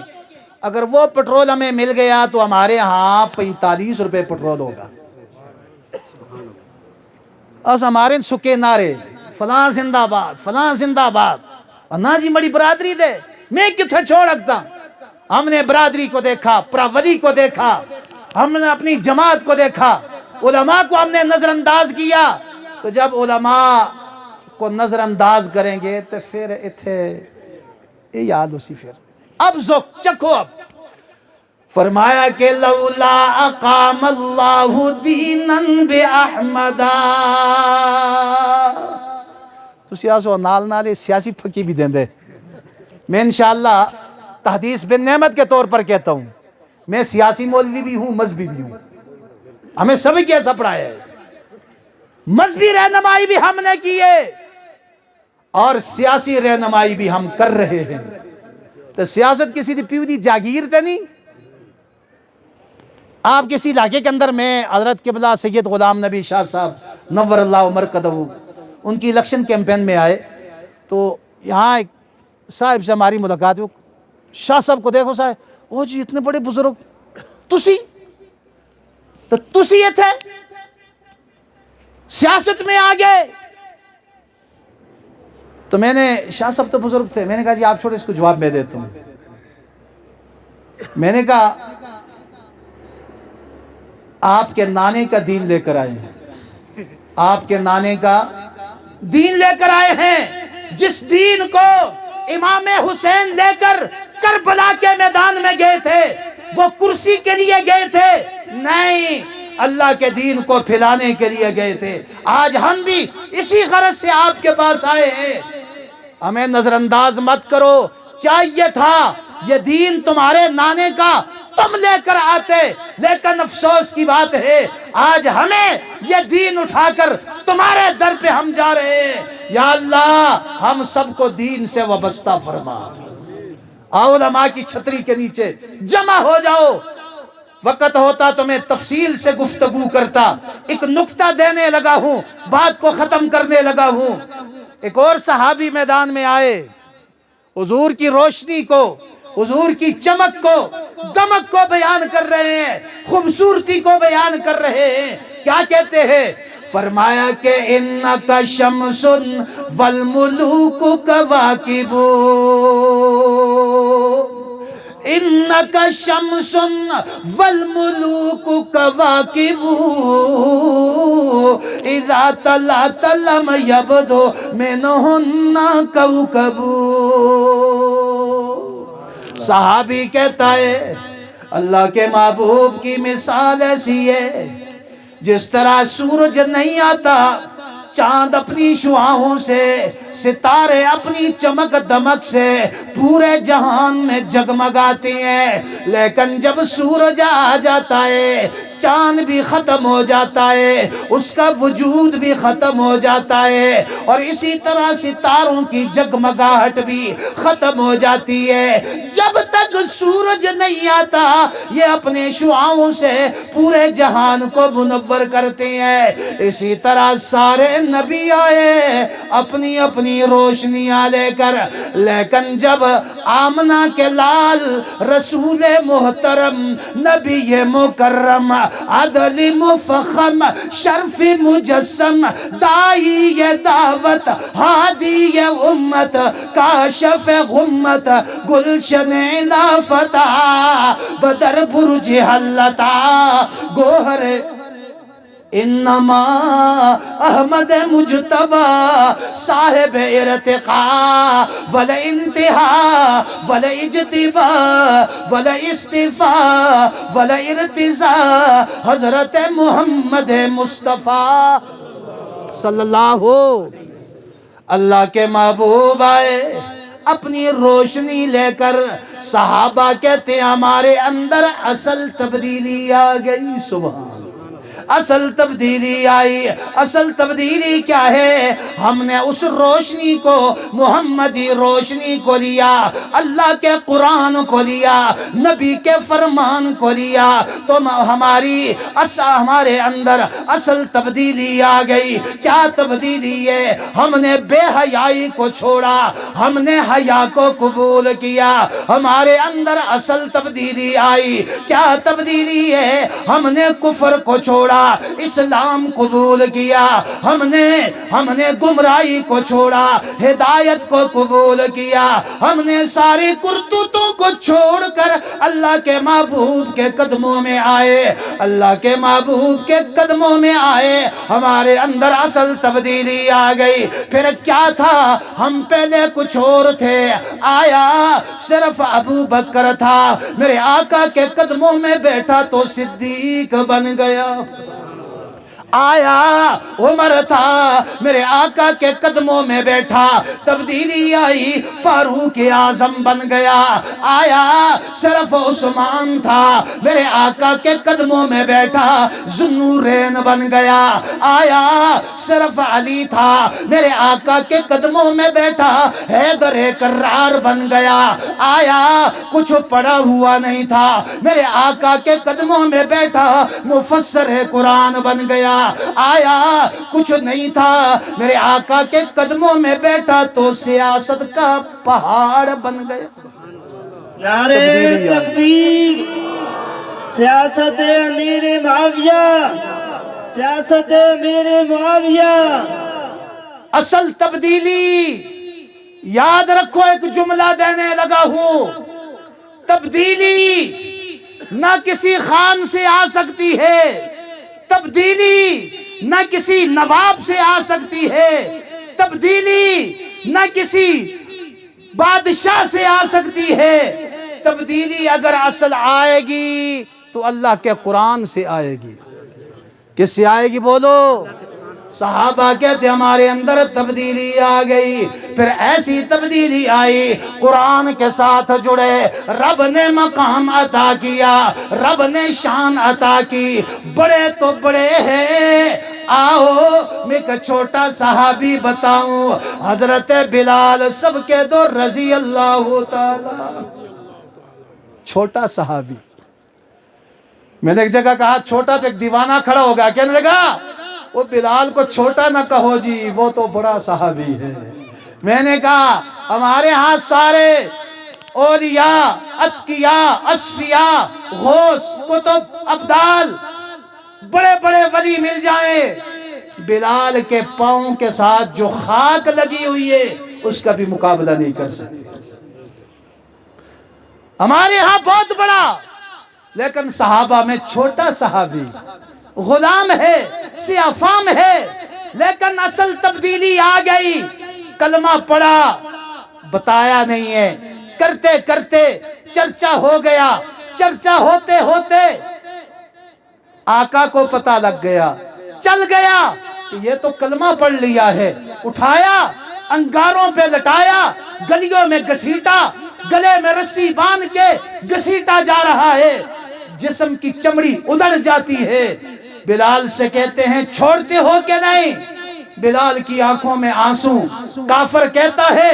اگر وہ پٹرول ہمیں مل گیا تو ہمارے ہاں 45 روپے پٹرول ہوگا۔ اس ہمارے سکے نعرے، فلاں زندہ باد، فلاں زندہ باد، اور نا جی بڑی برادری دے، میں کتھے چھوڑ رکھتا۔ ہم نے برادری کو دیکھا، پراولی کو دیکھا، ہم نے اپنی جماعت کو دیکھا، علماء کو ہم نے نظر انداز کیا۔ تو جب علماء کو نظر انداز کریں گے تو پھر اتھے یہ یاد ہو سی۔ پھر اب ذوق چکھو۔ اب فرمایا کہ لولا اقام اللہ دینا باحمدا، تو سیاسو نال نالے سیاسی پھکی بھی دیں دے۔ میں انشاءاللہ تحدیث بن نعمت کے طور پر کہتا ہوں، میں سیاسی مولوی بھی ہوں، مذہبی بھی ہوں، ہمیں سب کی ایسا پڑھایا ہے۔ مذہبی رہنمائی بھی ہم نے کی ہے اور سیاسی رہنمائی بھی ہم کر رہے ہیں۔ تو سیاست کسی دی پیو دی جاگیر تے نہیں۔ آپ کسی علاقے کے اندر، میں حضرت قبلہ سید غلام نبی شاہ صاحب نور اللہ مرکزہ ان کی الیکشن کیمپین میں آئے تو یہاں ایک صاحب سے ہماری ملاقات ہوئی۔ شاہ صاحب کو دیکھو صاحب، او جی اتنے بڑے بزرگ، تسی تو تسی یہ تھے سیاست میں آگئے۔ تو میں نے، شاہ صاحب تو بزرگ تھے، میں نے کہا جی آپ چھوڑے، اس کو جواب میں دیتا ہوں۔ میں نے کہا آپ کے نانے کا دین لے کر آئے ہیں، آپ کے نانے کا دین لے کر آئے ہیں، جس دین کو امام حسین لے کر کربلا کے میدان میں گئے تھے، وہ کرسی کے لیے گئے تھے؟ نہیں، اللہ کے دین کو پھیلانے کے لیے گئے تھے۔ آج ہم بھی اسی غرض سے آپ کے پاس آئے ہیں، ہمیں نظر انداز مت کرو۔ چاہیے تھا یہ دین تمہارے نانے کا تم لے کر آتے، لیکن افسوس کی بات ہے آج ہمیں یہ دین اٹھا کر تمہارے در پہ ہم جا رہے ہیں۔ یا اللہ ہم سب کو دین سے وابستہ فرما۔ آؤ علماء کی چھتری کے نیچے جمع ہو جاؤ، وقت ہوتا تو میں تفصیل سے گفتگو کرتا، ایک نکتہ دینے لگا ہوں، بات کو ختم کرنے لگا ہوں۔ ایک اور صحابی میدان میں آئے، حضور کی روشنی کو، حضور کی چمک کو، دمک کو بیان کر رہے ہیں، خوبصورتی کو بیان کر رہے ہیں۔ کیا کہتے ہیں؟ فرمایا کہ انکا شمس والملوک کواکب، انکا شمس والملوک کواکب، اذا طلعت لم یبدو منہن کوکب۔ صحابی کہتا ہے اللہ کے محبوب کی مثال ایسی ہے جس طرح سورج نہیں آتا، چاند اپنی شعاعوں سے، ستارے اپنی چمک دمک سے پورے جہان میں جگمگاتے ہیں، لیکن جب سورج آ جاتا ہے چاند بھی ختم ہو جاتا ہے، اس کا وجود بھی ختم ہو جاتا ہے، اور اسی طرح ستاروں کی جگمگاہٹ بھی ختم ہو جاتی ہے۔ جب تک سورج نہیں آتا یہ اپنے شعاعوں سے پورے جہان کو منور کرتے ہیں۔ اسی طرح سارے نبی آئے اپنی اپنی روشنیاں لے کر، لیکن جب آمنہ کے لال رسول محترم نبی مکرم عدل مفخم شرف مجسم دائی دعوت ہادی امت کاشف غمت گلشن لافتہ بدر برج حلتا گوہر انما احمد مجتبی صاحب ارتقاء ولا انتہا ولا اجتبا ولا استفاء ولا ارتضاء حضرت محمد مصطفیٰ صلی اللہ کے محبوب آئے اپنی روشنی لے کر۔ صحابہ کہتے ہیں ہمارے اندر اصل تبدیلی آ گئی، سبحان اللہ، اصل تبدیلی آئی۔ اصل تبدیلی کیا ہے؟ ہم نے اس روشنی کو، محمدی روشنی کو لیا، اللہ کے قرآن کو لیا، نبی کے فرمان کو لیا، تو ہمارے اندر اصل تبدیلی آ گئی۔ کیا تبدیلی ہے؟ ہم نے بے حیائی کو چھوڑا، ہم نے حیا کو قبول کیا، ہمارے اندر اصل تبدیلی آئی۔ کیا تبدیلی ہے؟ ہم نے کفر کو چھوڑا، اسلام قبول کیا، ہم نے گمراہی کو چھوڑا، ہدایت کو قبول کیا، ہم نے ساری کرتوتوں کو چھوڑ کر اللہ کے محبوب کے قدموں میں آئے، اللہ کے محبوب کے قدموں میں آئے، ہمارے اندر اصل تبدیلی آ گئی۔ پھر کیا تھا؟ ہم پہلے کچھ اور تھے، آیا صرف ابو بکر تھا، میرے آقا کے قدموں میں بیٹھا تو صدیق بن گیا۔ آیا عمر تھا، میرے آقا کے قدموں میں بیٹھا، تبدیلی آئی، فاروق اعظم بن گیا۔ آیا صرف عثمان تھا، میرے آقا کے قدموں میں بیٹھا، ذوالنورین بن گیا۔ آیا صرف علی تھا، میرے آقا کے قدموں میں بیٹھا، حیدر کرار بن گیا۔ آیا کچھ پڑا ہوا نہیں تھا، میرے آقا کے قدموں میں بیٹھا، مفسر قرآن بن گیا۔ آیا کچھ نہیں تھا، میرے آقا کے قدموں میں بیٹھا تو سیاست کا پہاڑ بن گیا۔ نعرہ تکبیر، سیاست امیر معاویہ، سیاست امیر معاویہ۔ اصل تبدیلی یاد رکھو، ایک جملہ دینے لگا ہوں، تبدیلی نہ کسی خان سے آ سکتی ہے، تبدیلی نہ کسی نواب سے آ سکتی ہے، تبدیلی نہ کسی بادشاہ سے آ سکتی ہے۔ تبدیلی اگر اصل آئے گی تو اللہ کے قرآن سے آئے گی۔ کس سے آئے گی؟ بولو، صحابہ کہتے ہمارے اندر تبدیلی آ گئی. پھر ایسی تبدیلی آئی, قرآن کے ساتھ جڑے, رب نے مقام عطا کیا, رب نے شان عطا کی. بڑے تو بڑے ہیں, آؤ میں ایک چھوٹا صحابی بتاؤں, حضرت بلال سب کے دو رضی اللہ تعالی. چھوٹا صحابی. میں نے ایک جگہ کہا چھوٹا تو ایک دیوانہ کھڑا ہوگا, کہنے لگا وہ بلال کو چھوٹا نہ کہو جی, وہ تو بڑا صحابی ہے. میں نے کہا ہمارے ہاں سارے اولیاء, اتقیاء, اصفیاء, غوث, کتب, ابدال, بڑے بڑے ولی مل جائیں, بلال کے پاؤں کے ساتھ جو خاک لگی ہوئی ہے اس کا بھی مقابلہ نہیں کر سکتے. ہمارے ہاں بہت بڑا, لیکن صحابہ میں چھوٹا صحابی, غلام ہے, سیاہ فام ہے, لیکن اصل تبدیلی آ گئی. کلمہ پڑھا, بتایا نہیں ہے, کرتے کرتے چرچا ہو گیا. چرچا ہوتے ہوتے آقا کو پتہ لگ گیا, چل گیا کہ یہ تو کلمہ پڑھ لیا ہے. اٹھایا, انگاروں پہ لٹایا, گلیوں میں گھسیٹا, گلے میں رسی باندھ کے گھسیٹا جا رہا ہے, جسم کی چمڑی ادھڑ جاتی ہے. بلال سے کہتے ہیں چھوڑتے ہو کہ نہیں؟ بلال کی آنکھوں میں آنسو. کافر کہتا ہے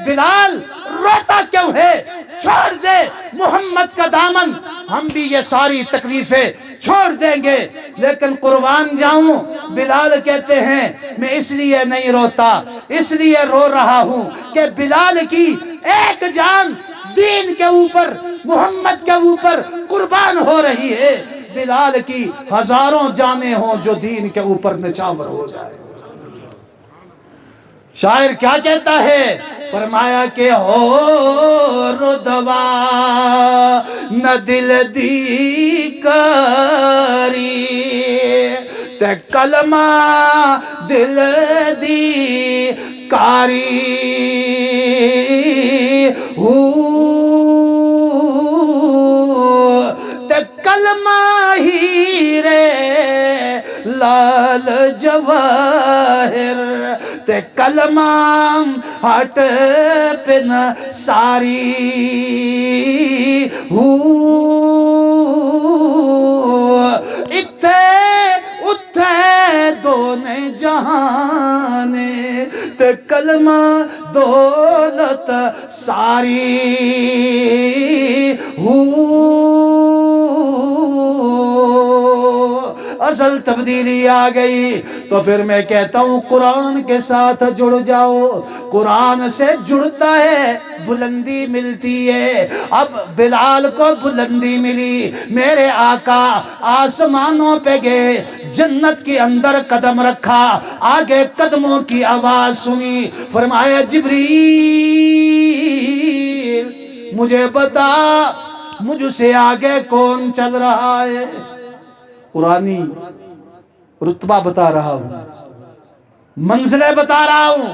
بلال روتا کیوں ہے, چھوڑ دے محمد کا دامن, ہم بھی یہ ساری تکلیفیں چھوڑ دیں گے, لیکن قربان جاؤں. بلال کہتے ہیں میں اس لیے نہیں روتا, اس لیے رو رہا ہوں کہ بلال کی ایک جان دین کے اوپر, محمد کے اوپر قربان ہو رہی ہے. بلال کی ہزاروں جانیں ہوں جو دین کے اوپر نچاور ہو جائے. شاعر کیا کہتا ہے, فرمایا کہ ہو ردوا نہ دل دی کاری, تے کلمہ دل دی کاری تے کلمہ ہی رے لال جواہر, تے کلمہ ہٹ پن ساری اتھے اتھے دونے جہانے, تے کلمہ دولت ساری اصل تبدیلی آ گئی. تو پھر میں کہتا ہوں قرآن کے ساتھ جڑ جاؤ, قرآن سے جڑتا ہے بلندی ملتی ہے. اب بلال کو بلندی ملی, میرے آقا آسمانوں پہ گئے, جنت کے اندر قدم رکھا, آگے قدموں کی آواز سنی, فرمایا جبریل مجھے بتا مجھ سے آگے کون چل رہا ہے. قرآنی رتبہ بتا رہا ہوں, منزلیں بتا رہا ہوں,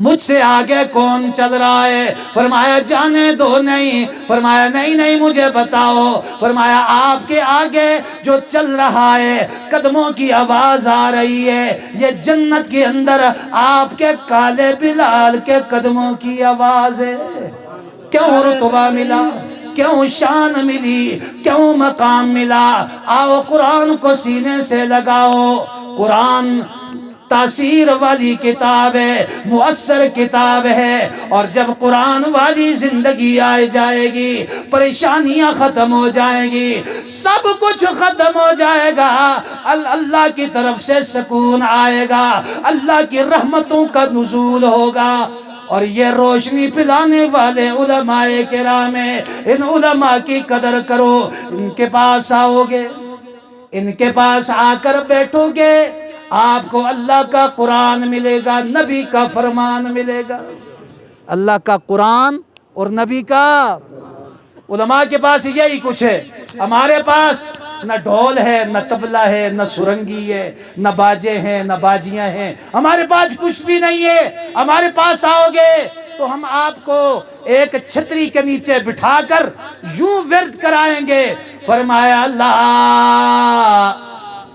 مجھ سے آگے کون چل رہا ہے. فرمایا جانے دو نہیں, فرمایا نہیں نہیں مجھے بتاؤ. فرمایا آپ کے آگے جو چل رہا ہے قدموں کی آواز آ رہی ہے, یہ جنت کے اندر آپ کے کالے بلال کے قدموں کی آواز ہے. کیوں رتبہ ملا, کیوں شان ملی, کیوں مقام ملا؟ آؤ قرآن کو سینے سے لگاؤ. قرآن تاثیر والی کتاب ہے, مؤثر کتاب ہے, اور جب قرآن والی زندگی آئے جائے گی پریشانیاں ختم ہو جائیں گی, سب کچھ ختم ہو جائے گا, اللہ کی طرف سے سکون آئے گا, اللہ کی رحمتوں کا نزول ہوگا. اور یہ روشنی پلانے والے علماء کرام ہیں, ان علماء کی قدر کرو. ان کے پاس آؤ گے, ان کے پاس آ کر بیٹھو گے, آپ کو اللہ کا قرآن ملے گا, نبی کا فرمان ملے گا. اللہ کا قرآن اور نبی کا. علماء کے پاس یہی کچھ ہے, ہمارے پاس نہ ڈھول ہے, نہ طبلہ ہے, نہ سرنگی ہے, نہ باجے ہیں, نہ باجیاں ہیں, ہمارے پاس کچھ بھی نہیں ہے. ہمارے پاس آؤ گے تو ہم آپ کو ایک چھتری کے نیچے بٹھا کر یوں ورد کرائیں گے. فرمایا اللہ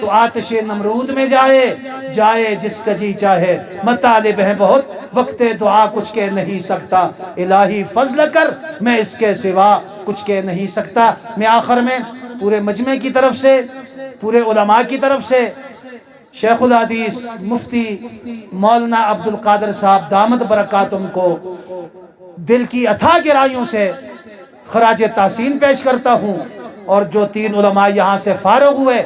تو آتش نمرود میں جائے، جائے جس کا جی چاہے، مطالب ہیں بہت وقت دعا کچھ کہہ نہیں سکتا، الہی فضل کر میں اس کے سوا کچھ کہہ نہیں سکتا۔ میں آخر میں پورے مجمع کی طرف سے، پورے علماء کی طرف سے شیخ الحدیث مفتی مولانا عبدالقادر صاحب دامت برکاتہم کو دل کی اتھاہ گہرائیوں سے خراج تحسین پیش کرتا ہوں، اور جو 3 علماء یہاں سے فارغ ہوئے